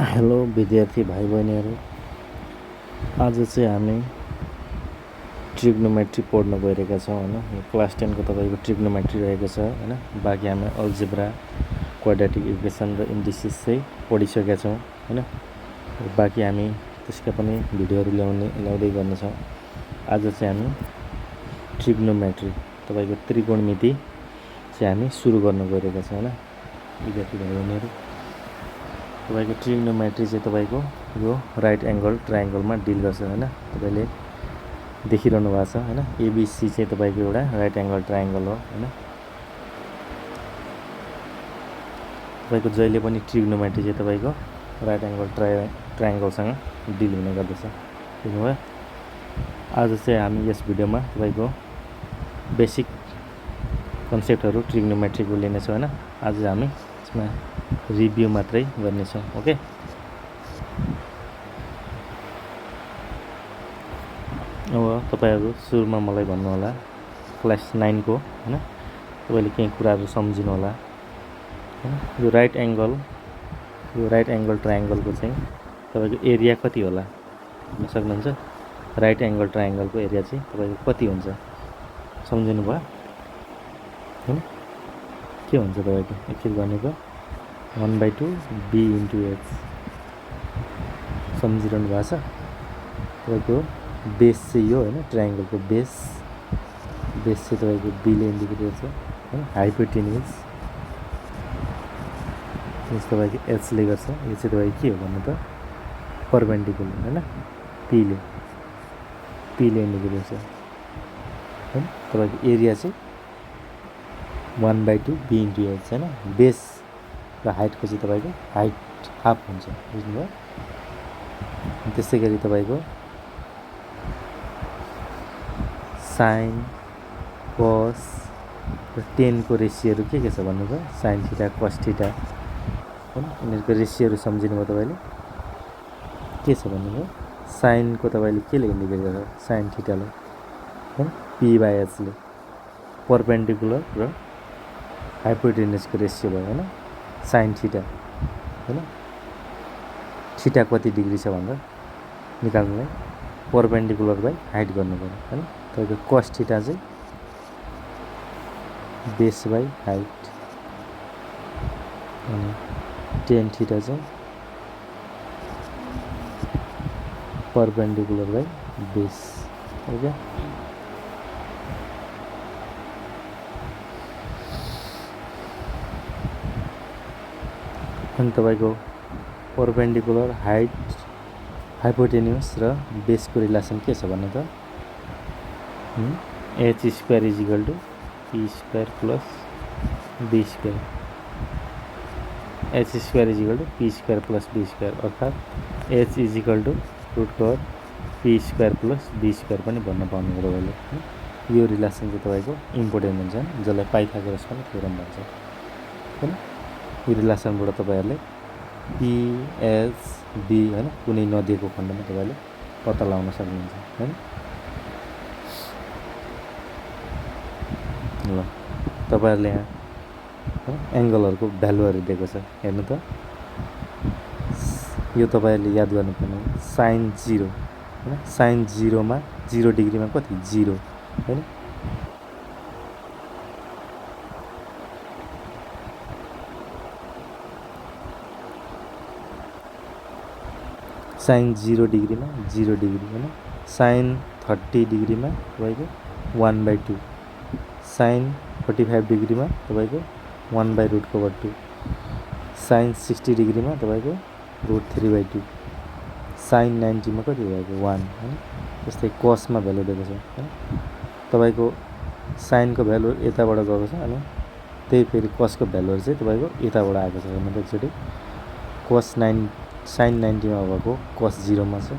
Hello विद्यार्थी भाइ बहिनीहरू, आज चाहिँ हामी ट्रिग्नोमेट्री पढ्न गइरहेका छौँ हैन। यो क्लास 10 को तपाईको ट्रिग्नोमेट्री रहेको छ हैन। बाँकी हामी अल्जेब्रा, क्वाड्रेटिक इक्वेसन र इन्डिसेस चाहिँ पढिसकेका छौँ हैन। बाँकी हामी त्यसका पनि भिडियोहरू ल्याउँदै गर्नेछौँ। आज चाहिँ हामी ट्रिग्नोमेट्री तपाईको त्रिकोणमिति चाहिँ हामी सुरु गर्न गइरहेका छौँ हैन। विद्यार्थी भाइ बहिनीहरू, तपाईको ट्रिग्नोमेट्री चाहिँ तपाईको यो राइट एंगल ट्रायंगलमा डिल गर्छ हैन। तपाईले देखिरहनु भएको छ हैन। एबीसी चाहिँ तपाईको एउटा राइट एंगल ट्रायंगल हो हैन। तपाईको जहिले पनि ट्रिग्नोमेट्री चाहिँ तपाईको राइट एंगल ट्रायंगलसँग डिल हुने गर्दछ। बुझ्नुभयो? आज चाहिँ हामी यस भिडियोमा तपाईको बेसिक कन्सेप्टहरु ट्रिग्नोमेट्रीको लिनेछौँ हैन। आज हामी यसमा रिभ्यू मात्रै गर्नेछौँ। ओके, अब तपाईहरु सुरुमा मलाई भन्नु होला क्लास 9 को हैन। तपाईले केही कुराहरु सम्झिनु होला हैन। यो राइट एंगल ट्रायंगलको चाहिँ तपाईको एरिया कति होला भन्न सक्नुहुन्छ? राइट एंगल ट्रायंगलको एरिया चाहिँ तपाईको कति हुन्छ सम्झिनु भयो हैन? के हुन्छ तपाईको एकखेप भनेको 1/2 b * h सम्झिरहनु भएको छ? तपाईको बेस चाहिँ यो हैन, ट्रायंगलको बेस चाहिँ तपाईको b ले इन्डिकेट गर्छ हैन। हाइपोटेन्युज यस तपाईको h ले गर्छ। यो चाहिँ तपाईको के हो भन्नु त? परपेन्डिकुलर हैन। p ले इन्डिकेट गर्छ हैन। तपाईको एरिया चाहिँ 1/2 b * h हैन। बेस र हाइटको चाहिँ तपाईको हाइट हाफ हुन्छ। बुझ्नुभयो? त्यसैगरी तपाईको sin cos र tan को रेशियोहरु के छ भन्नु त? sin थीटा cos थीटा हैन। यिनीहरुको रेशियोहरु सम्झिनु भयो तपाईले? के छ भन्नु भयो? sin को तपाईले के ले इन्डिकेट गर्छ? sin थीटा ले हैन। p/h ले परपेन्डिकुलर र हाइपोटेन्युजको रेशियो भयो हैन। sin थीटा हैन। थीटा कति डिग्री छ भन्दा निकाल्नुलाई परपेन्डिकुलर बाइ हाइट गर्नु पर्यो हैन। तपाईको cos थीटा चाहिँ बेस बाइ हाइट अनि tan थीटा चाहिँ परपेन्डिकुलर बाइ बेस। ओके, अनि तपाईको परपेन्डिकुलर हाइट हाइपोटेन्युज र बेसको रिलेसन के छ भन्नु त? h² = p² + b²। h² = p² + b² अर्थात h = √p² + b² पनि भन्न पाउनु हो तपाईले। यो रिलेसन चाहिँ तपाईको इम्पोर्टेन्ट हुन्छ जसलाई पाइथागोरस पनि थ्योरम भन्छ हैन। यो रिलेसनबाट तपाईहरुले p h b हैन कुनै नदिएको खण्डमा तपाईले पत्ता लगाउन सक्नुहुन्छ हैन। ल, तपाईहरुले यहाँ एंगलहरुको भ्यालुहरु दिएको छ हेर्नु त। यो तपाईहरुले याद गर्नुपर्ने sin 0 हैन। sin 0 मा 0 डिग्रीमा कति? 0 हैन। sin 0 डिग्रीमा 0 डिग्री हैन। sin 30 डिग्रीमा तपाईको 1/2, sin 45 डिग्रीमा तपाईको 1/√2, sin 60 डिग्रीमा तपाईको √3/2, sin 90 मा कति भएको 1 हैन। त्यस्तै cos मा भ्यालु दिएको छ हैन। तपाईको sin को भ्यालु यताबाट गएको छ अनि त्यही फेरि cos को भ्यालुहरु चाहिँ तपाईको यताबाट आएको छ हेर्नु त एकचोटी। sin 90 मा भएको cos 0 मा छ,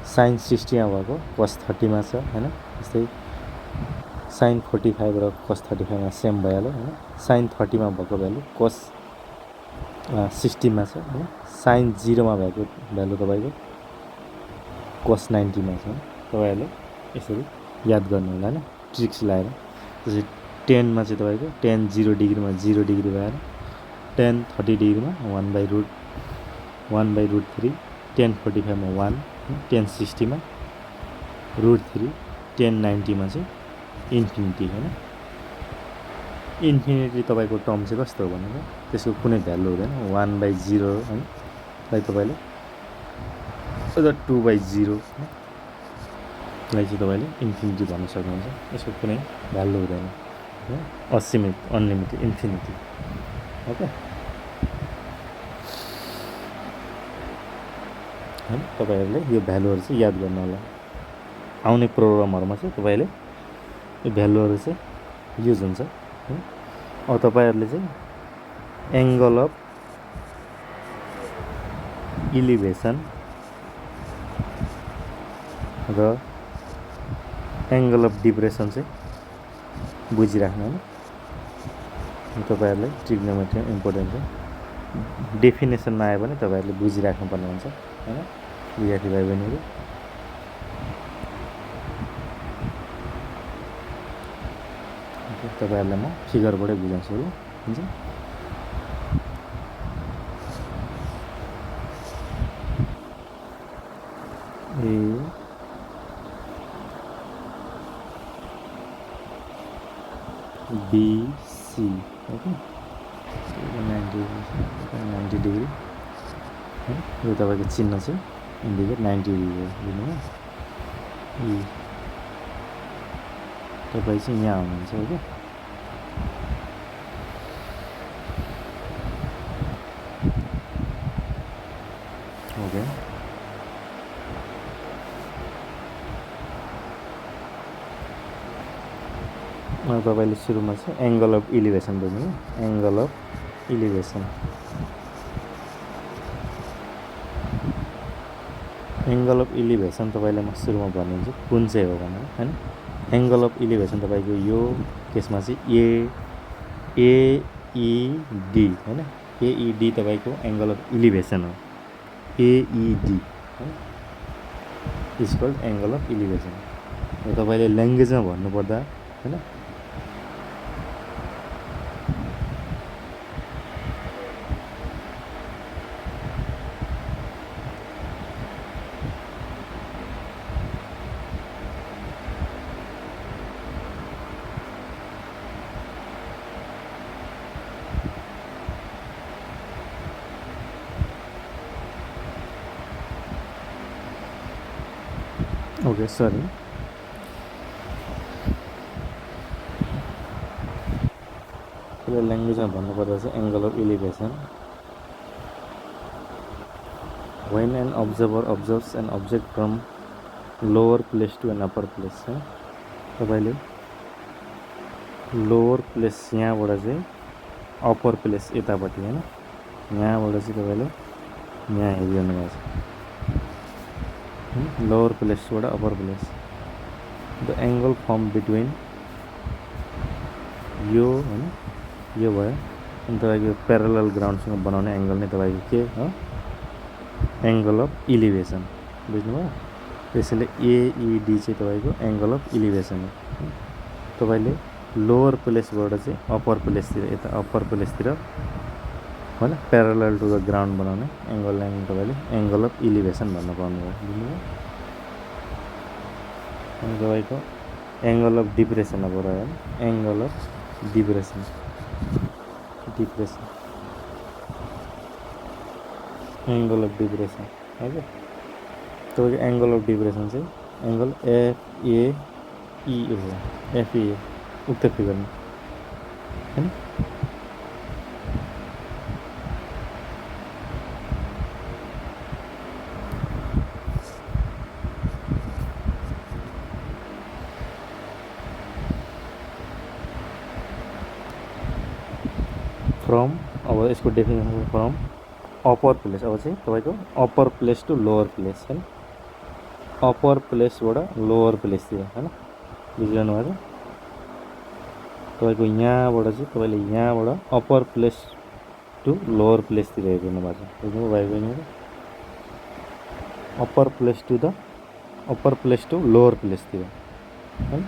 sin 60 मा भएको cos 30 मा छ हैन। त्यस्तै sin 45 र cos 35 मा सेम भइहाल्यो हैन। sin 30 मा भएको भ्यालु cos 60 मा छ हैन। sin 0 मा भएको भ्यालु तपाईको cos 90 मा छ। तपाईहरुले यसरी याद गर्नु होला हैन, ट्रिक्स लाएर। त्यसै tan मा चाहिँ तपाईको tan 0 डिग्रीमा 0 डिग्री भएर tan 30 डिग्रीमा 1/√1 1/√3 1045 मा 1 1060 मा √3 1090 मा चाहिँ इन्फिनिटी हैन इन्फिनिटी तपाईको टर्म चाहिँ कस्तो हो भन्नु त्यसको कुनै भ्यालु हुँदैन 1/0 हैन लाई तपाईले अथवा 2/0 लाई चाहिँ तपाईले इन्फिनिटी भन्न सक्नुहुन्छ यसको कुनै भ्यालु हुँदैन असीमित अनलिमिटेड इन्फिनिटी ओके हैन तपाईहरुले यो भ्यालुहरु चाहिँ याद गर्नु होला आउने प्रोग्रामहरुमा चाहिँ तपाईले यो भ्यालुहरु चाहिँ युज हुन्छ अब तपाईहरुले चाहिँ एंगल अफ इलिभेसन र एंगल अफ डिप्रेसन चाहिँ बुझिराख्नु हैन तपाईहरुले ट्रिग्नोमेट्री इम्पोर्टेन्ट छ डेफिनेसन नआए पनि तपाईहरुले बुझिराख्नु पर्ने हुन्छ हैन विद्यार्थी भाइ बहिनीहरु तपाईहरुलाई म फिगरबाटै बुझाउँछु ल हुन्छ A B C okay 90 degree यो तपाईको चिन्ह चाहिँ इन्डिकेट 90 डिग्री हो बुझ्नुभयो ए तपाई चाहिँ यहाँ हुनुहुन्छ ओके ओके तपाईले सुरुमा चाहिँ एंगल अफ इलिभेसन बुझ्नु angle of elevation angle of elevation तपाईलाई म सुरुमा भनिदिन्छु कुन चाहिँ हो भनेर हैन एंगल अफ इलिभेसन तपाईको यो केसमा चाहिँ ए ई डी हैन ए ई डी तपाईको एंगल अफ इलिभेसन हो ए ई डी हैन is called angle of elevation र तपाईले ल्याङ्ग्वेजमा भन्नुपर्दा हैन ओके सरी ल्याङ्ग्वेजमा भन्नुपर्दा चाहिँ angle of elevation when an observer observes an object from lower place to an upper place है तपाईले लोअर प्लेस यहाँबाट चाहिँ अप्पर प्लेस यतापट्टि हैन यहाँबाट चाहिँ तपाईले यहाँ हेरिरहनु भएको छ lower place बाट upper place the angle formed between यो हैन यो भयो अनि तपाईको प्यारलल ग्राउन्ड सँग बनाउने एंगल नै तपाईको के हो एंगल अफ इलिभेसन बुझ्नुभयो त्यसैले ए ई डी चाहिँ तपाईको एंगल अफ इलिभेसन हो तपाईले लोअर प्लेसबाट चाहिँ अप्पर प्लेसतिर यता अप्पर प्लेसतिर हैन प्यारलल टु द ग्राउन्ड बनाउने एंगललाई तपाईले एंगल अफ इलिभेसन भन्न पाउनुभयो बुझ्नुभयो अनि तपाईको एंगल अफ डिप्रेसन अब रह्यो angle of depression angle of depression okay तपाईको एंगल अफ डिप्रेसन चाहिँ एंगल एफ ए ई हो एफ ए उक्त फिगरमा हैन फ्रम अब यसको डेफिनेसन फ्रम अप्पर प्लेस अब चाहिँ तपाईको upper place to lower place हैन अप्पर प्लेसबाट लोअर प्लेसतिर हैन बुझिरहनु भएको तपाईको यहाँबाट चाहिँ तपाईले यहाँबाट अप्पर प्लेस टु लोअर प्लेसतिर हेर्नु भएको छ बुझ्नुभयो भाइ बहिनीहरु अप्पर प्लेस टु लोअर प्लेसतिर हैन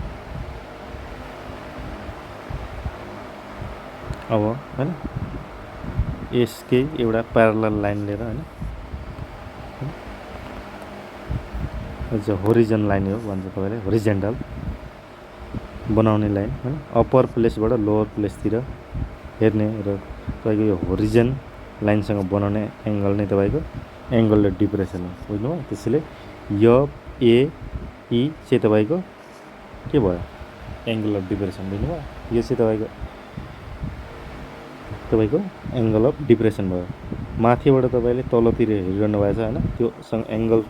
अब हैन यसकै एउटा प्यारलल लाइन लिएर हैन यो चाहिँ होरिजन लाइन हो भन्छ तपाईँले, होरिजेन्टल बनाउने लाइन हैन। अप्पर प्लेसबाट लोवर प्लेसतिर हेर्ने र तपाईँको यो होरिजन लाइनसँग बनाउने एङ्गल नै तपाईँको एङ्गल अफ डिप्रेसन हो, बुझ्नुभयो। त्यसैले य ए ई चाहिँ तपाईँको के भयो, एङ्गल अफ डिप्रेसन, बुझ्नुभयो। यो चाहिँ तपाईँको एङ्गल अफ डिप्रेसन भयो। माथिबाट तपाईँले तलतिर हेरिरहनु भएको छ हैन, त्योसँग एङ्गल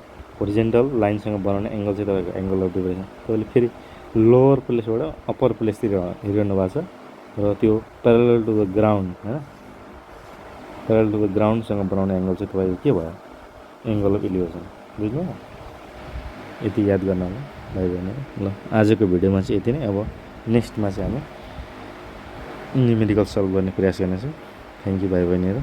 होरिजेन्टल लाइनसँग बनाउने एङ्गल चाहिँ तपाईँको एङ्गल अफ डिप्रेसन। तपाईँले फेरि लोवर प्लेसबाट अप्पर प्लेसतिर हेरिरहनु भएको छ र त्यो प्यारलल टु द ग्राउन्ड हैन, प्यारलल टु द ग्राउन्डसँग बनाउने एङ्गल चाहिँ तपाईँको के भयो, एङ्गल अफ इलिभेसन, बुझ्नुभयो। यति याद गर्न होला भाइ बहिनीहरू। ल आजको भिडियोमा चाहिँ यति नै। अब नेक्स्टमा चाहिँ हामी न्युमेरिकल सल्भ गर्ने प्रयास गर्नेछौँ। थ्याङ्क यू भाइ बहिनीहरू।